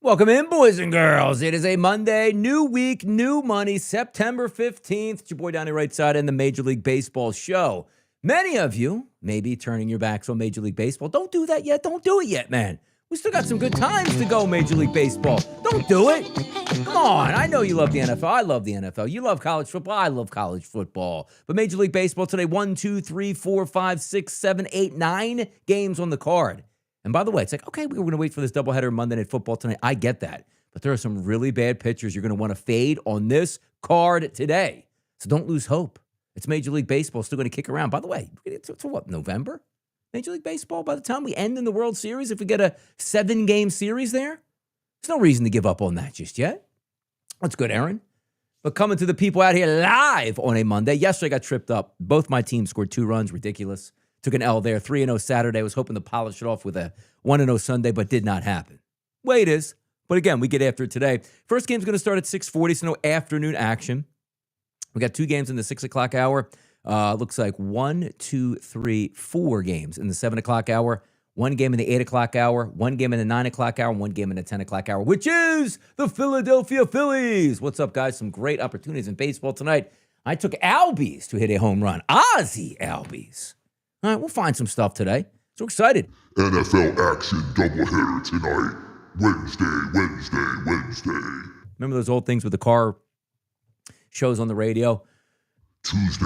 Welcome in, boys and girls. It is a Monday, new week, new money, September 15th. It's your boy Donnie RightSide and the Major League Baseball show. Many of you may be turning your backs on Major League Baseball. Don't do that yet. Don't do it yet, man. We still got some good times to go, Major League Baseball. Don't do it. Come on. I know you love the NFL. I love the NFL. You love college football. I love college football. But Major League Baseball today, 1, 2, 3, 4, 5, 6, 7, 8, 9 games on the card. And by the way, it's like, okay, we're going to wait for this doubleheader Monday Night Football tonight. I get that. But there are some really bad pitchers you're going to want to fade on this card today. So don't lose hope. It's Major League Baseball still going to kick around. By the way, it's what, November? Major League Baseball, by the time we end in the World Series, if we get a 7-game series there, there's no reason to give up on that just yet. That's good, Aaron. But coming to the people out here live on a Monday. Yesterday I got tripped up. Both my teams scored 2 runs. Ridiculous. Took an L there, 3-0 Saturday. I was hoping to polish it off with a 1-0 Sunday, but did not happen. Way it is. But again, we get after it today. First game's going to start at 6:40, so no afternoon action. We got 2 games in the 6 o'clock hour. Looks like 1, 2, 3, 4 games in the 7 o'clock hour. 1 game in the 8 o'clock hour. 1 game in the 9 o'clock hour. 1 game in the 10 o'clock hour, which is the Philadelphia Phillies. What's up, guys? Some great opportunities in baseball tonight. I took Albies to hit a home run. Ozzie Albies. All right, we'll find some stuff today. So excited. NFL action doubleheader tonight. Wednesday. Remember those old things with the car shows on the radio? Tuesday.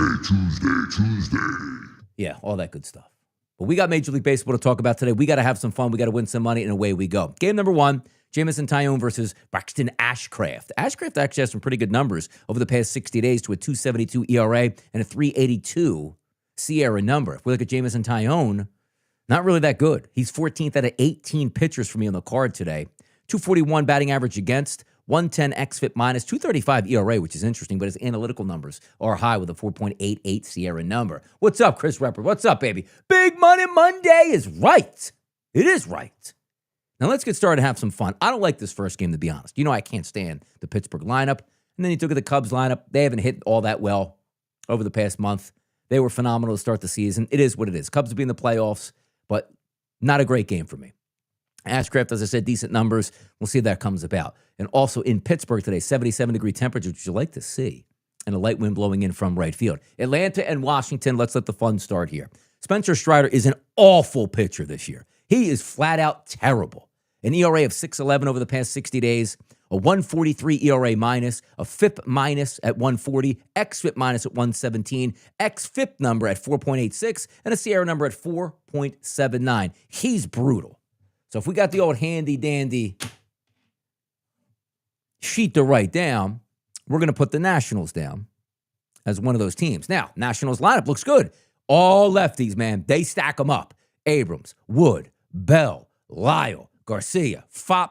Yeah, all that good stuff. But we got Major League Baseball to talk about today. We got to have some fun. We got to win some money, and away we go. Game number 1, Jameson Taillon versus Braxton Ashcraft. Ashcraft actually has some pretty good numbers over the past 60 days to a 2.72 ERA and a 3.82 Sierra number. If we look at Jameson Taillon, not really that good. He's 14th out of 18 pitchers for me on the card today. 241 batting average against, 110 xFIP minus, 235 ERA, which is interesting, but his analytical numbers are high with a 4.88 Sierra number. What's up, Chris Repper? What's up, baby? Big Money Monday is right. It is right. Now let's get started and have some fun. I don't like this first game, to be honest. You know I can't stand the Pittsburgh lineup. And then you look at the Cubs lineup. They haven't hit all that well over the past month. They were phenomenal to start the season. It is what it is. Cubs will be in the playoffs, but not a great game for me. Ashcraft, as I said, decent numbers. We'll see if that comes about. And also in Pittsburgh today, 77-degree temperature, which you like to see, and a light wind blowing in from right field. Atlanta and Washington, let's let the fun start here. Spencer Strider is an awful pitcher this year. He is flat out terrible. An ERA of 6.11 over the past 60 days, a 1.43 ERA minus, a FIP minus at 1.40, xFIP minus at 1.17, xFIP number at 4.86, and a Sierra number at 4.79. He's brutal. So if we got the old handy-dandy sheet to write down, we're going to put the Nationals down as one of those teams. Now, Nationals lineup looks good. All lefties, man. They stack them up. Abrams, Wood, Bell, Lyle, Garcia,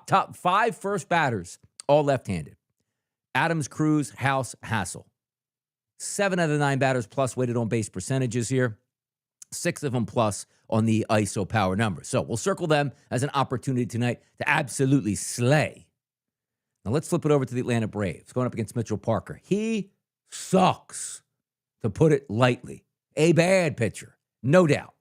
top 5 first batters, all left-handed. Adams, Cruz, House, Hassel. 7 out of the 9 batters plus weighted on base percentages here. 6 of them plus on the ISO power number. So we'll circle them as an opportunity tonight to absolutely slay. Now let's flip it over to the Atlanta Braves, going up against Mitchell Parker. He sucks, to put it lightly. A bad pitcher, no doubt.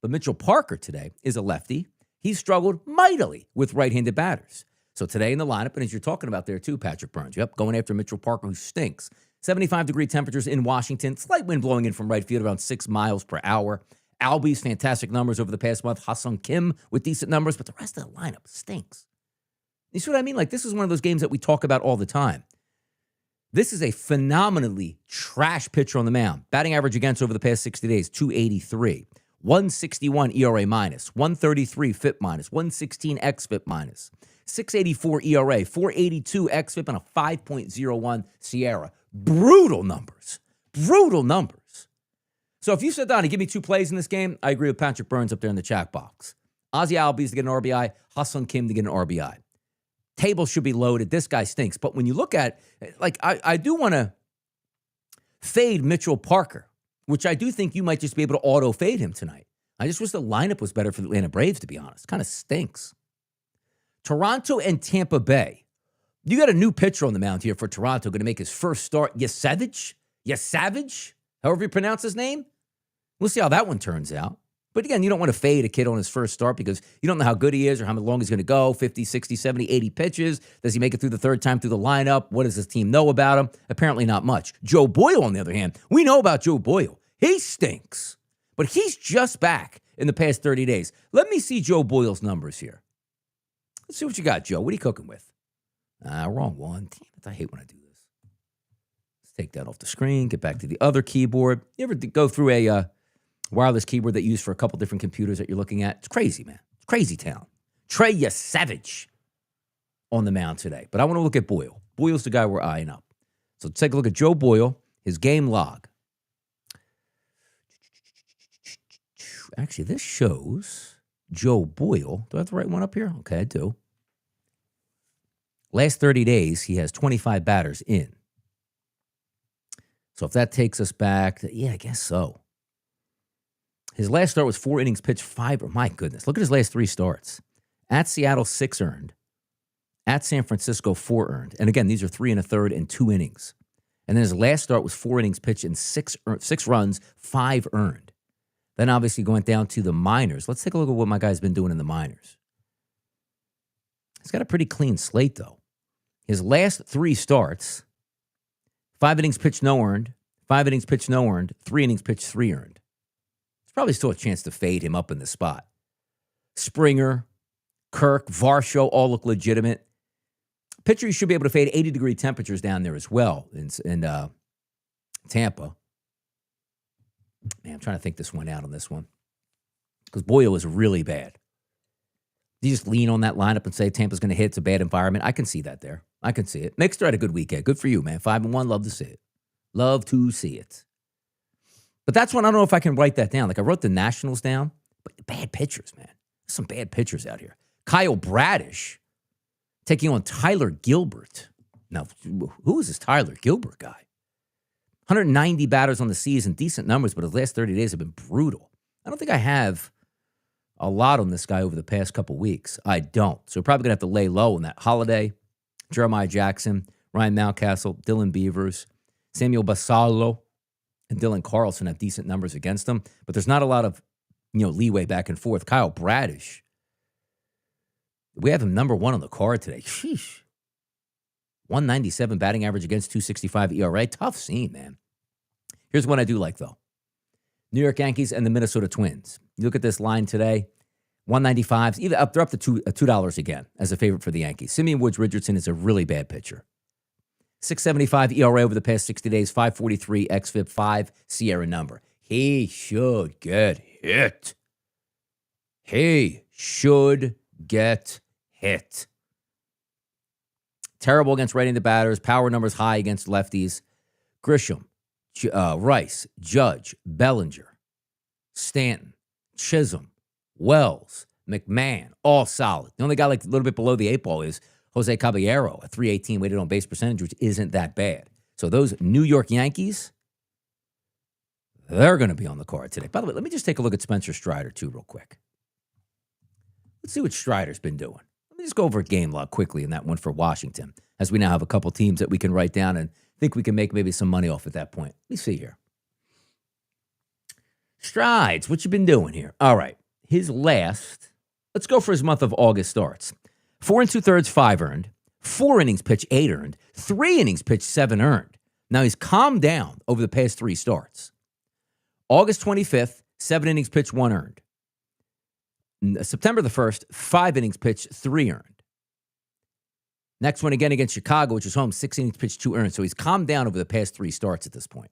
But Mitchell Parker today is a lefty. He struggled mightily with right-handed batters. So today in the lineup, and as you're talking about there too, Patrick Burns, yep, going after Mitchell Parker, who stinks. 75-degree temperatures in Washington. Slight wind blowing in from right field around 6 miles per hour. Albies, fantastic numbers over the past month. Ha-Sung Kim with decent numbers, but the rest of the lineup stinks. You see what I mean? Like, this is one of those games that we talk about all the time. This is a phenomenally trash pitcher on the mound. Batting average against over the past 60 days, 283. 161 ERA minus, 133 FIP minus, 116 xFIP minus, 684 ERA, 482 xFIP, and a 5.01 Sierra. Brutal numbers. So if you said, Donnie, give me 2 plays in this game, I agree with Patrick Burns up there in the chat box. Ozzie Albies to get an RBI, Ha-Sung Kim to get an RBI. Table should be loaded. This guy stinks. But when you look at, like, I do want to fade Mitchell Parker, which I do think you might just be able to auto-fade him tonight. I just wish the lineup was better for the Atlanta Braves, to be honest. Kind of stinks. Toronto and Tampa Bay. You got a new pitcher on the mound here for Toronto, going to make his first start. Yasavage? However you pronounce his name. We'll see how that one turns out. But again, you don't want to fade a kid on his first start because you don't know how good he is or how long he's going to go, 50, 60, 70, 80 pitches. Does he make it through the third time through the lineup? What does his team know about him? Apparently not much. Joe Boyle, on the other hand, we know about Joe Boyle. He stinks, but he's just back in the past 30 days. Let me see Joe Boyle's numbers here. Let's see what you got, Joe. What are you cooking with? Wrong one. Damn it, I hate when I do this. Let's take that off the screen, get back to the other keyboard. You ever go through a wireless keyboard that you use for a couple different computers that you're looking at? It's crazy, man. It's crazy town. Trey Yesavage on the mound today. But I want to look at Boyle. Boyle's the guy we're eyeing up. So let's take a look at Joe Boyle, his game log. Actually, this shows Joe Boyle. Do I have the right one up here? Okay, I do. Last 30 days, he has 25 batters in. So if that takes us back, I guess so. His last start was 4 innings pitched, 5. My goodness, look at his last 3 starts. At Seattle, 6 earned. At San Francisco, 4 earned. And again, these are 3 1/3 and 2 innings. And then his last start was 4 innings pitched and 6 runs, 5 earned. Then obviously going down to the minors. Let's take a look at what my guy's been doing in the minors. He's got a pretty clean slate, though. His last 3 starts, 5 innings pitched, no earned. 5 innings pitched, no earned. 3 innings pitched, 3 earned. There's probably still a chance to fade him up in the spot. Springer, Kirk, Varsho all look legitimate. Pitcher, you should be able to fade 80-degree temperatures down there as well in Tampa. Man, I'm trying to think this one out on this one. Because Boyle is really bad. You just lean on that lineup and say Tampa's going to hit. It's a bad environment. I can see that there. I can see it. Mixter had a good weekend. Good for you, man. 5-1. Love to see it. Love to see it. But that's one I don't know if I can write that down. Like I wrote the Nationals down, but bad pitchers, man. There's some bad pitchers out here. Kyle Bradish taking on Tyler Gilbert. Now, who is this Tyler Gilbert guy? 190 batters on the season, decent numbers, but his last 30 days have been brutal. I don't think I have a lot on this guy over the past couple weeks. I don't. So we're probably going to have to lay low on that. Holiday, Jeremiah Jackson, Ryan Mountcastle, Dylan Beavers, Samuel Basallo, and Dylan Carlson have decent numbers against them, but there's not a lot of leeway back and forth. Kyle Bradish, we have him number 1 on the card today. Sheesh. 197 batting average against 265 ERA. Tough scene, man. Here's one I do like, though. New York Yankees and the Minnesota Twins. You look at this line today, 195s. They're up to $2 again as a favorite for the Yankees. Simeon Woods Richardson is a really bad pitcher. 6.75 ERA over the past 60 days, 5.43 xFIP, 5 Sierra number. He should get hit. He should get hit. Terrible against right-handed batters. Power numbers high against lefties. Grisham, Rice, Judge, Bellinger, Stanton, Chisholm, Wells, McMahon, all solid. The only guy like a little bit below the 8 ball is Jose Caballero, a 318 weighted on base percentage, which isn't that bad. So those New York Yankees, they're going to be on the card today. By the way, let me just take a look at Spencer Strider, too, real quick. Let's see what Strider's been doing. Let me just go over a game log quickly in that one for Washington, as we now have a couple teams that we can write down and think we can make maybe some money off at that point. Let me see here. Strides, what you been doing here? All right. His last, let's go for his month of August starts. 4 2/3, 5 earned. 4 innings pitched, 8 earned. 3 innings pitched, 7 earned. Now he's calmed down over the past 3 starts. August 25th, 7 innings pitched, 1 earned. September the 1st, 5 innings pitched, 3 earned. Next one again against Chicago, which is home, 6 innings pitched, 2 earned. So he's calmed down over the past 3 starts at this point.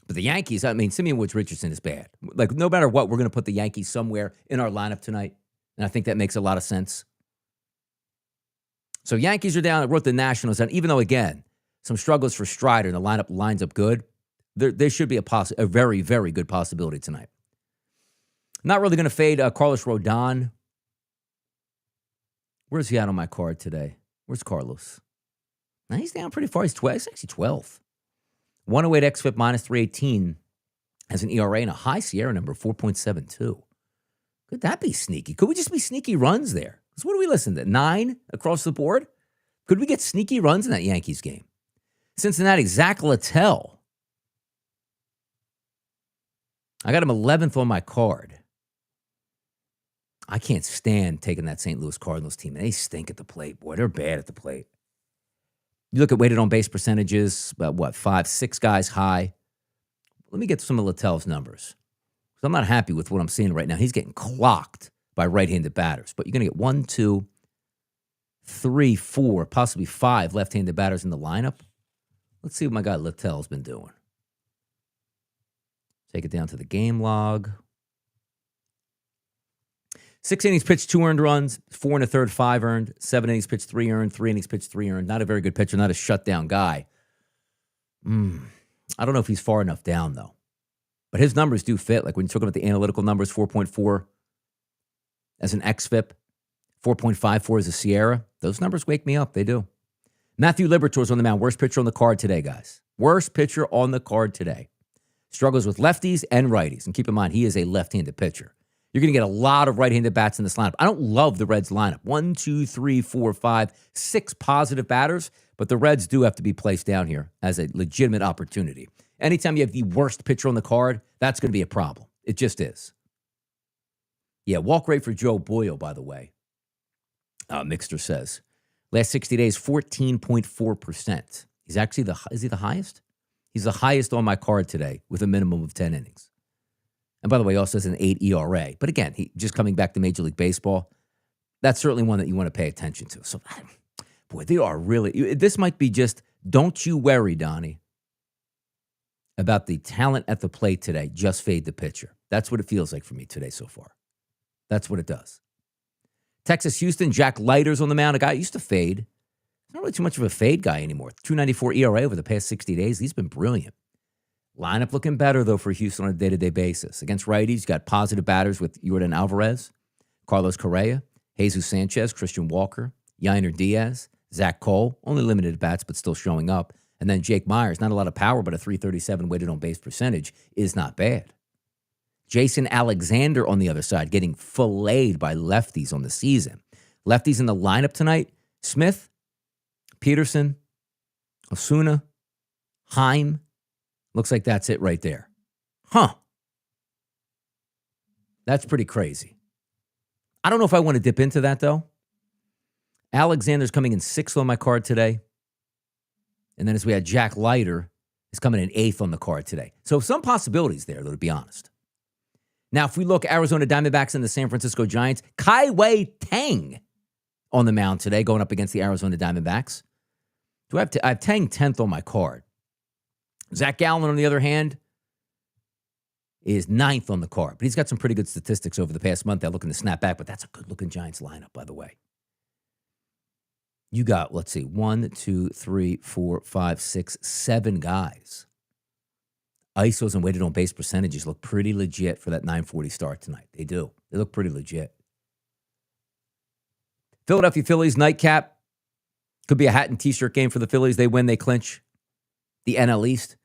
But the Yankees, Simeon Woods Richardson is bad. Like, no matter what, we're going to put the Yankees somewhere in our lineup tonight. And I think that makes a lot of sense. So Yankees are down. I wrote the Nationals down. Even though, again, some struggles for Strider and the lineup lines up good, there should be a very, very good possibility tonight. Not really going to fade Carlos Rodon. Where's he at on my card today? Where's Carlos? Now he's down pretty far. He's actually 12th. 108 xFIP minus 318 has an ERA and a high Sierra number of 4.72. Could that be sneaky? Could we just be sneaky runs there? Because what do we listen to? 9 across the board? Could we get sneaky runs in that Yankees game? Cincinnati, Zach Littell. I got him 11th on my card. I can't stand taking that St. Louis Cardinals team. And they stink at the plate, boy. They're bad at the plate. You look at weighted on base percentages, about 5, 6 guys high. Let me get some of Littell's numbers. So I'm not happy with what I'm seeing right now. He's getting clocked by right-handed batters. But you're going to get 1, 2, 3, 4, possibly 5 left-handed batters in the lineup. Let's see what my guy Littell's been doing. Take it down to the game log. 6 innings pitched, 2 earned runs, 4 1/3, 5 earned, 7 innings pitched, 3 earned, 3 innings pitched, 3 earned. Not a very good pitcher, not a shutdown guy. I don't know if he's far enough down, though. But his numbers do fit. Like when you talk about the analytical numbers, 4.4 as an xFIP, 4.54 as a Sierra. Those numbers wake me up. They do. Matthew Liberatore's on the mound. Worst pitcher on the card today, guys. Worst pitcher on the card today. Struggles with lefties and righties. And keep in mind, he is a left-handed pitcher. You're going to get a lot of right-handed bats in this lineup. I don't love the Reds lineup. 1, 2, 3, 4, 5, 6 positive batters, but the Reds do have to be placed down here as a legitimate opportunity. Anytime you have the worst pitcher on the card, that's going to be a problem. It just is. Yeah, walk rate for Joe Boyle, by the way. Mixter says. Last 60 days, 14.4%. He's actually is he the highest? He's the highest on my card today with a minimum of 10 innings. And by the way, he also has an 8 ERA. But again, he just coming back to Major League Baseball, that's certainly one that you want to pay attention to. So, boy, they are really, this might be just, don't you worry, Donnie, about the talent at the plate today. Just fade the pitcher. That's what it feels like for me today so far. That's what it does. Texas, Houston, Jack Leiter's on the mound. A guy I used to fade. He's not really too much of a fade guy anymore. 2.94 ERA over the past 60 days. He's been brilliant. Lineup looking better, though, for Houston on a day-to-day basis. Against righties, you got positive batters with Yordan Alvarez, Carlos Correa, Jesus Sanchez, Christian Walker, Yainer Diaz, Zach Cole, only limited bats, but still showing up. And then Jake Myers, not a lot of power, but a 337 weighted on base percentage is not bad. Jason Alexander on the other side, getting filleted by lefties on the season. Lefties in the lineup tonight, Smith, Peterson, Osuna, Heim. Looks like that's it right there. Huh. That's pretty crazy. I don't know if I want to dip into that, though. Alexander's coming in 6th on my card today. And then as we had Jack Leiter is coming in 8th on the card today. So some possibilities there, though, to be honest. Now, if we look Arizona Diamondbacks and the San Francisco Giants, Kai-Wei Tang on the mound today going up against the Arizona Diamondbacks. I have Tang 10th on my card. Zach Gallen, on the other hand, is 9th on the card. But he's got some pretty good statistics over the past month. They're looking to snap back, but that's a good-looking Giants lineup, by the way. You got, let's see, 1, 2, 3, 4, 5, 6, 7 guys. ISOs and weighted on base percentages look pretty legit for that 9:40 start tonight. They do. They look pretty legit. Philadelphia Phillies nightcap. Could be a hat and T-shirt game for the Phillies. They win, they clinch the NL East.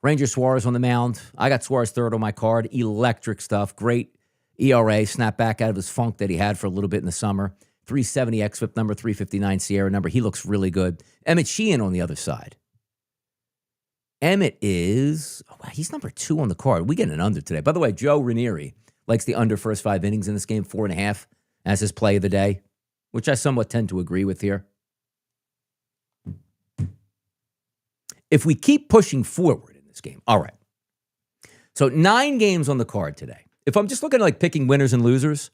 Ranger Suarez on the mound. I got Suarez 3rd on my card. Electric stuff. Great ERA. Snap back out of his funk that he had for a little bit in the summer. 370 xFIP number, 359 Sierra number. He looks really good. Emmett Sheehan on the other side. Emmett is, he's number 2 on the card. We get an under today. By the way, Joe Ranieri likes the under first 5 innings in this game, 4.5 as his play of the day, which I somewhat tend to agree with here. If we keep pushing forward in this game, all right. So 9 games on the card today. If I'm just looking at like picking winners and losers,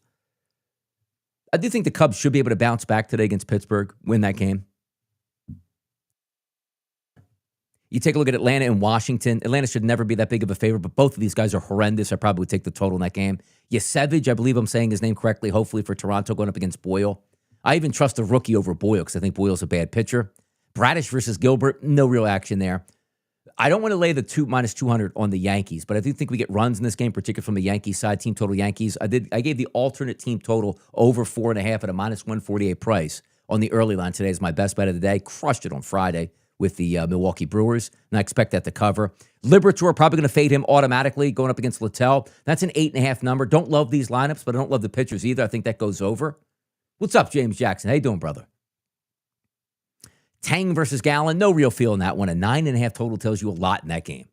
I do think the Cubs should be able to bounce back today against Pittsburgh, win that game. You take a look at Atlanta and Washington. Atlanta should never be that big of a favorite, but both of these guys are horrendous. I probably would take the total in that game. Yesevich, I believe I'm saying his name correctly, hopefully for Toronto going up against Boyle. I even trust a rookie over Boyle because I think Boyle's a bad pitcher. Bradish versus Gilbert, no real action there. I don't want to lay the -200 on the Yankees, but I do think we get runs in this game, particularly from the Yankees side, team total Yankees. I gave the alternate team total over 4.5 at a -148 price on the early line today as my best bet of the day. Crushed it on Friday with the Milwaukee Brewers, and I expect that to cover. Liberatore probably going to fade him automatically going up against Littell. That's an 8.5 number. Don't love these lineups, but I don't love the pitchers either. I think that goes over. What's up, James Jackson? How you doing, brother? Tang versus Gallen, no real feel in that one. A 9.5 total tells you a lot in that game.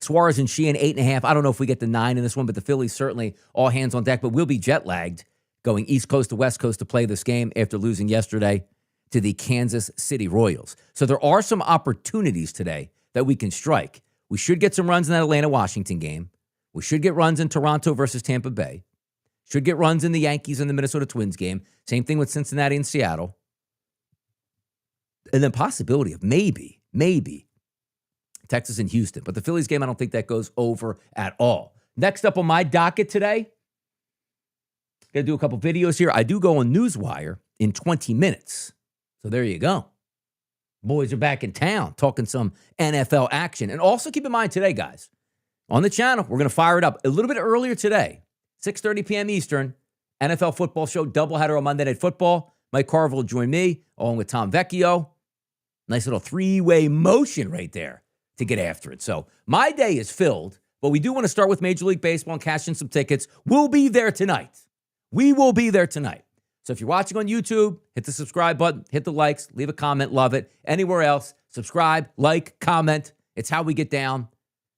Suarez and Sheehan, 8.5. I don't know if we get the 9 in this one, but the Phillies certainly all hands on deck. But we'll be jet lagged going East Coast to West Coast to play this game after losing yesterday to the Kansas City Royals. So there are some opportunities today that we can strike. We should get some runs in that Atlanta-Washington game. We should get runs in Toronto versus Tampa Bay. Should get runs in the Yankees and the Minnesota Twins game. Same thing with Cincinnati and Seattle. And then possibility of maybe Texas and Houston. But the Phillies game, I don't think that goes over at all. Next up on my docket today, going to do a couple videos here. I do go on Newswire in 20 minutes. So there you go. Boys are back in town talking some NFL action. And also keep in mind today, guys, on the channel, we're going to fire it up a little bit earlier today, 6:30 p.m. Eastern, NFL football show, doubleheader on Monday Night Football. Mike Carver will join me along with Tom Vecchio. Nice little three-way motion right there to get after it. So my day is filled, but we do want to start with Major League Baseball and cash in some tickets. We'll be there tonight. We will be there tonight. So if you're watching on YouTube, hit the subscribe button, hit the likes, leave a comment, love it. Anywhere else, subscribe, like, comment. It's how we get down.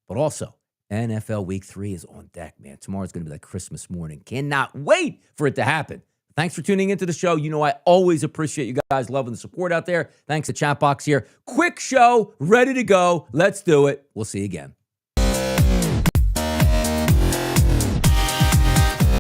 But also, NFL Week 3 is on deck, man. Tomorrow's going to be like Christmas morning. Cannot wait for it to happen. Thanks for tuning into the show. You know I always appreciate you guys loving the support out there. Thanks to Chatbox here. Quick show, ready to go. Let's do it. We'll see you again.